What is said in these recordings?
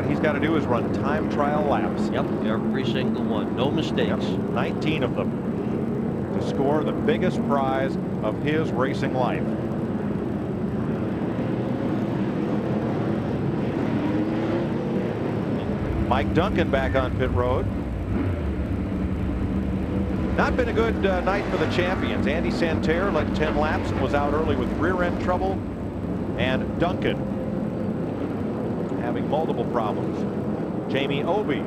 what he's got to do is run time trial laps. Yep, every single one. No mistakes. Yep, 19 of them to score the biggest prize of his racing life. Mike Duncan back on pit road. Not been a good night for the champions. Andy Santerre led 10 laps and was out early with rear end trouble. And Duncan having multiple problems. Jamie Obey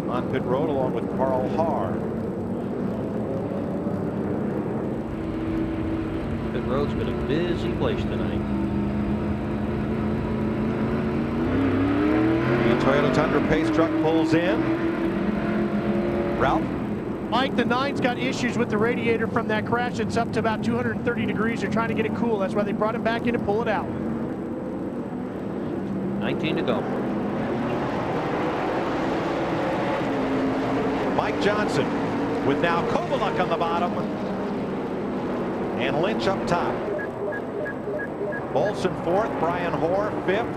on pit road along with Carl Haar. Pit road's been a busy place tonight. The Toyota Tundra pace truck pulls in. Ralph? Mike, the 9's got issues with the radiator from that crash. It's up to about 230 degrees. They're trying to get it cool. That's why they brought him back in to pull it out. 19 to go. Mike Johnson with now Kovaluk on the bottom and Lynch up top. Olson fourth, Brian Hoare fifth.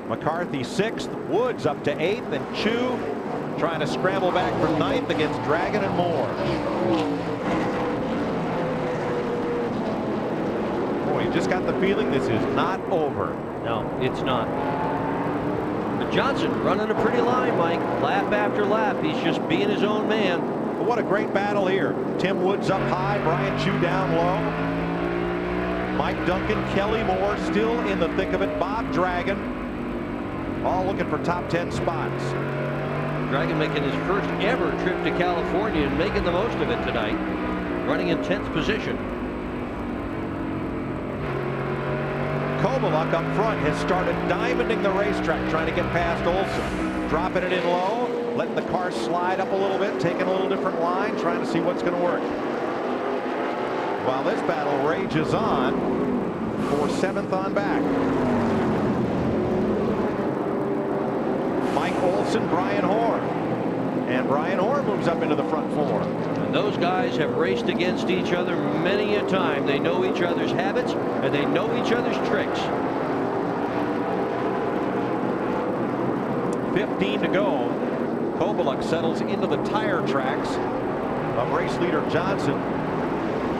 McCarthy sixth, Woods up to eighth, and Chu trying to scramble back from ninth against Dragon and Moore. Boy, you just got the feeling this is not over. No, it's not. But Johnson running a pretty line, Mike. Lap after lap, he's just being his own man. But what a great battle here. Tim Woods up high, Brian Chu down low. Mike Duncan, Kelly Moore still in the thick of it. Bob Dragon, all looking for top 10 spots. Dragon making his first ever trip to California and making the most of it tonight. Running in 10th position. Kovaluk up front has started diamonding the racetrack, trying to get past Olson. Dropping it in low, letting the car slide up a little bit, taking a little different line, trying to see what's going to work. While this battle rages on for 7th on back. Mike Olson, Brian Hoare. And Brian Hoare moves up into the front four. And those guys have raced against each other many a time. They know each other's habits and they know each other's tricks. 15 to go. Kovaluk settles into the tire tracks of race leader Johnson.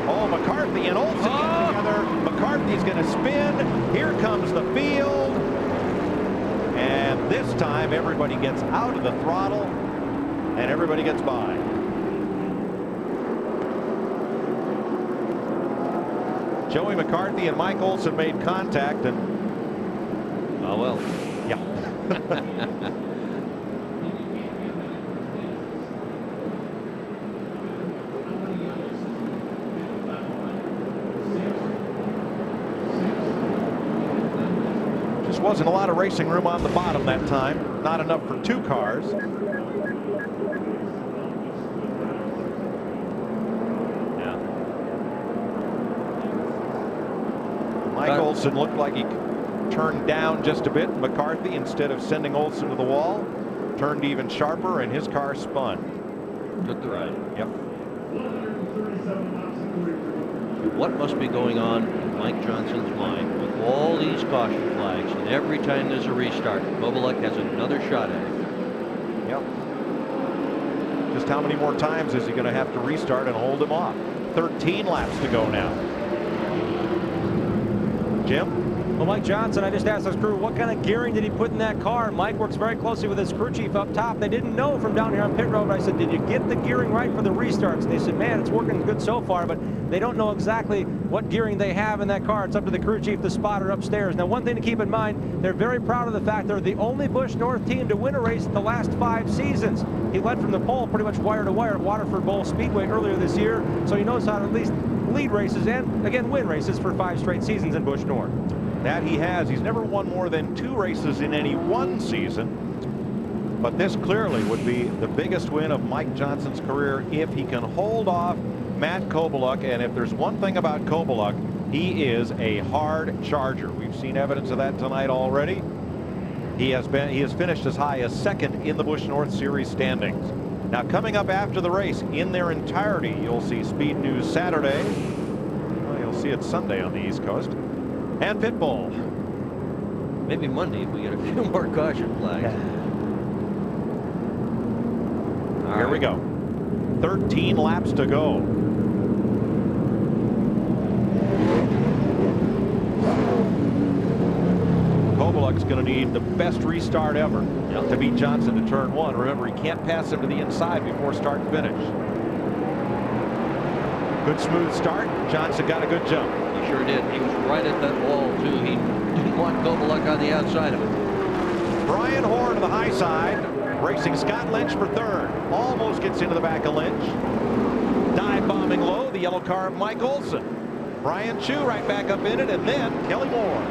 Oh, McCarthy and Olson get together. McCarthy's going to spin. Here comes the field. And this time everybody gets out of the throttle and everybody gets by. Joey McCarthy and Mike Olson made contact and oh well. Yeah. Just wasn't a lot of racing room on the bottom that time. Not enough for two cars. Yeah. Mike Olson looked like he turned down just a bit. McCarthy, instead of sending Olson to the wall, turned even sharper and his car spun. Took the ride. Yep. What must be going on in Mike Johnson's mind with all these caution flags, and every time there's a restart, Kovaluk has another shot at it. Yep. Just how many more times is he going to have to restart and hold him off? 13 laps to go now. Jim? Well, Mike Johnson, I just asked his crew, what kind of gearing did he put in that car? Mike works very closely with his crew chief up top. They didn't know from down here on pit road. I said, did you get the gearing right for the restarts? And they said, man, it's working good so far, but they don't know exactly what gearing they have in that car. It's up to the crew chief, the spotter upstairs. Now, one thing to keep in mind, they're very proud of the fact they're the only Busch North team to win a race in the last 5 seasons. He led from the pole pretty much wire to wire at Waterford Bowl Speedway earlier this year, so he knows how to at least lead races and, again, win races for 5 straight seasons in Busch North. That he has. He's never won more than 2 races in any one season. But this clearly would be the biggest win of Mike Johnson's career if he can hold off Matt Kovaluk. And if there's one thing about Kovaluk, he is a hard charger. We've seen evidence of that tonight already. He has finished as high as 2nd in the Busch North Series standings. Now, coming up after the race in their entirety, you'll see Speed News Saturday. Well, you'll see it Sunday on the East Coast. And Pitbull. Maybe Monday if we get a few more caution flags. Here we go. 13 laps to go. Kovaluk's going to need the best restart ever to beat Johnson to turn one. Remember, he can't pass him to the inside before start and finish. Good smooth start. Johnson got a good jump. He sure did. He was right at that wall, too. He didn't want Kovaluk on the outside of it. Brian Hoare to the high side, racing Scott Lynch for third. Almost gets into the back of Lynch. Dive bombing low, the yellow car of Mike Olson. Brian Chu right back up in it, and then Kelly Moore.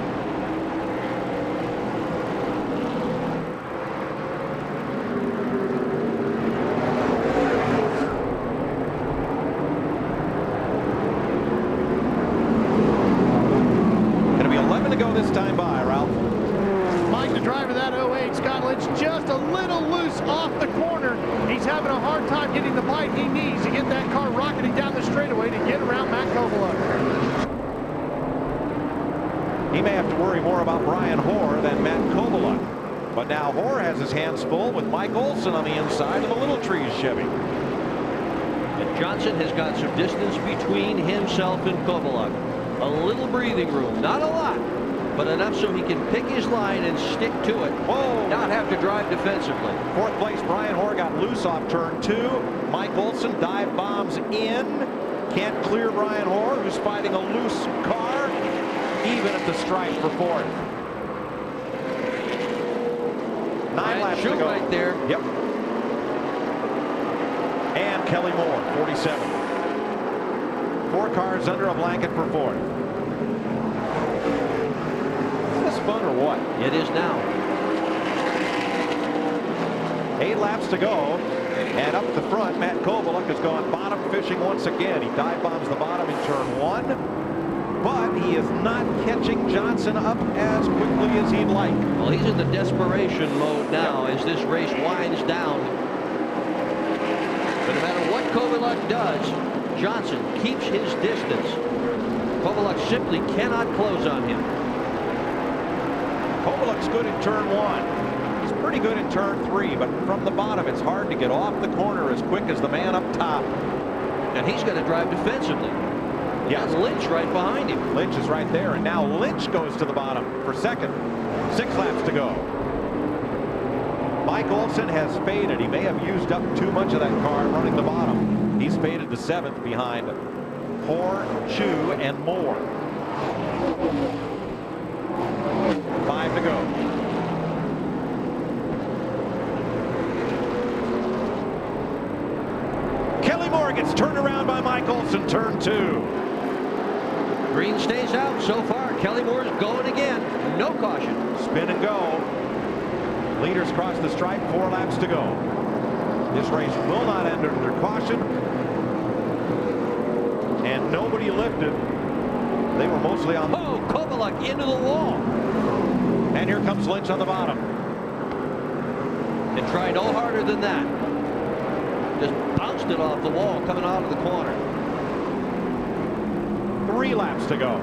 Just a little loose off the corner. He's having a hard time getting the bite he needs to get that car rocketing down the straightaway to get around Matt Kovaluk. He may have to worry more about Brian Hoare than Matt Kovaluk. But now Hoare has his hands full with Mike Olson on the inside of the Little Trees Chevy. And Johnson has got some distance between himself and Kovaluk. A little breathing room, not a lot, but enough so he can pick his line and stick to it. Whoa. Not have to drive defensively. Fourth place, Brian Hoare got loose off turn 2. Mike Olson dive bombs in. Can't clear Brian Hoare, who's fighting a loose car, even at the stripe for fourth. 9 laps to go. Right there. Yep. And Kelly Moore, 47. 4 cars under a blanket for fourth. Fun or what? It is now. 8 laps to go, and up the front, Matt Kovaluk has gone bottom fishing once again. He dive bombs the bottom in turn 1, but he is not catching Johnson up as quickly as he'd like. Well, he's in the desperation mode now as this race winds down. But no matter what Kovaluk does, Johnson keeps his distance. Kovaluk simply cannot close on him. Kovaluk's good in turn 1. He's pretty good in turn 3, but from the bottom, it's hard to get off the corner as quick as the man up top. And he's going to drive defensively. Yes, Lynch right behind him. Lynch is right there, and now Lynch goes to the bottom for second. 6 laps to go. Mike Olson has faded. He may have used up too much of that car running the bottom. He's faded to 7th behind Hoare, Chu, and Moore. 5 to go. Kelly Moore gets turned around by Mike Olson, turn 2. Green stays out so far. Kelly Moore's going again. No caution. Spin and go. Leaders cross the stripe, 4 laps to go. This race will not end under their caution. And nobody lifted. They were mostly on. Oh, Kovaluk into the wall. And here comes Lynch on the bottom. And try no harder than that. Just bounced it off the wall coming out of the corner. 3 laps to go.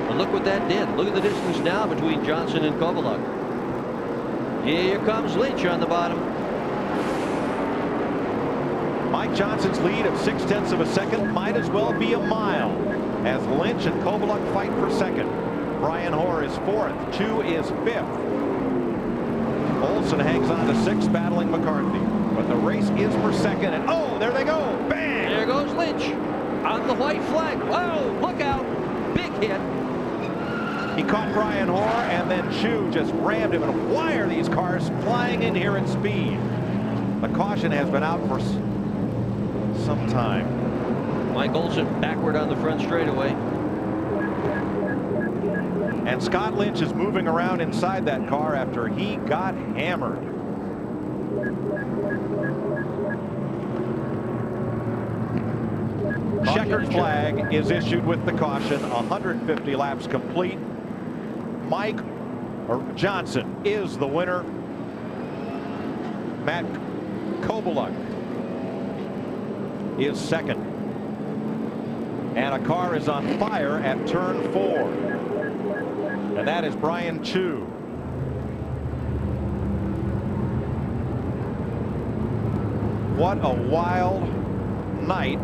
But look what that did. Look at the distance now between Johnson and Kovaluk. Here comes Lynch on the bottom. Mike Johnson's lead of 0.6 of a second might as well be a mile as Lynch and Kovaluk fight for second. Brian Hoare is 4th. Chu is 5th. Olson hangs on to 6th, battling McCarthy. But the race is for second, and oh, there they go. Bang! There goes Lynch on the white flag. Whoa, look out. Big hit. He caught Brian Hoare, and then Chu just rammed him. And why are these cars flying in here at speed? The caution has been out for some time. Mike Olson backward on the front straightaway. And Scott Lynch is moving around inside that car after he got hammered. Checkered flag is issued with the caution. 150 laps complete. Mike Johnson is the winner. Matt Kovaluk is second. And a car is on fire at turn 4. And that is Brian Chu. What a wild night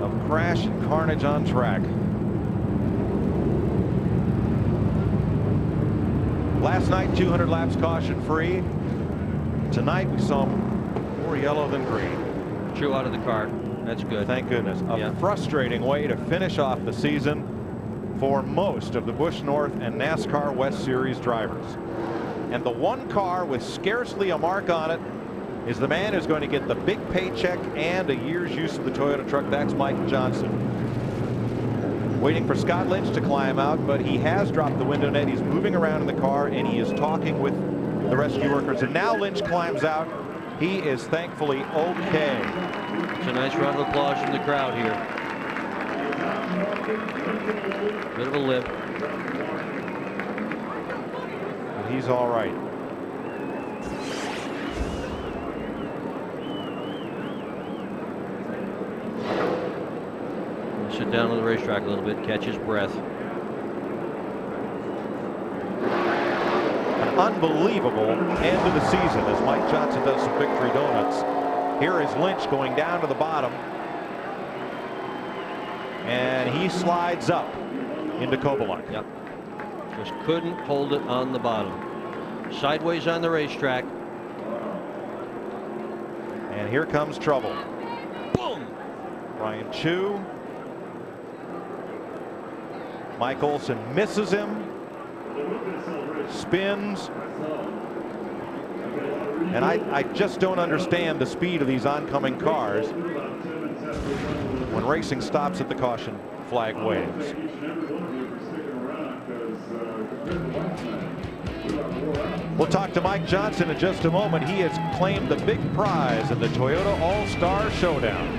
of crash and carnage on track. Last night, 200 laps caution free. Tonight, we saw more yellow than green. Chu out of the car. That's good. Thank goodness. A frustrating way to finish off the season for most of the Busch North and NASCAR West Series drivers. And the one car with scarcely a mark on it is the man who's going to get the big paycheck and a year's use of the Toyota truck. That's Mike Johnson. Waiting for Scott Lynch to climb out, but he has dropped the window net. He's moving around in the car, and he is talking with the rescue workers. And now Lynch climbs out. He is thankfully okay. It's a nice round of applause from the crowd here. Bit of a lip. But he's all right. Sit down on the racetrack a little bit, catch his breath. An unbelievable end of the season as Mike Johnson does some victory donuts. Here is Lynch going down to the bottom. And he slides up into Kovaluk. Yep. Just couldn't hold it on the bottom. Sideways on the racetrack. And here comes trouble. Boom! Brian Chu. Mike Olson misses him. Spins. And I just don't understand the speed of these oncoming cars when racing stops at the caution flag waves. We'll talk to Mike Johnson in just a moment. He has claimed the big prize in the Toyota All-Star Showdown.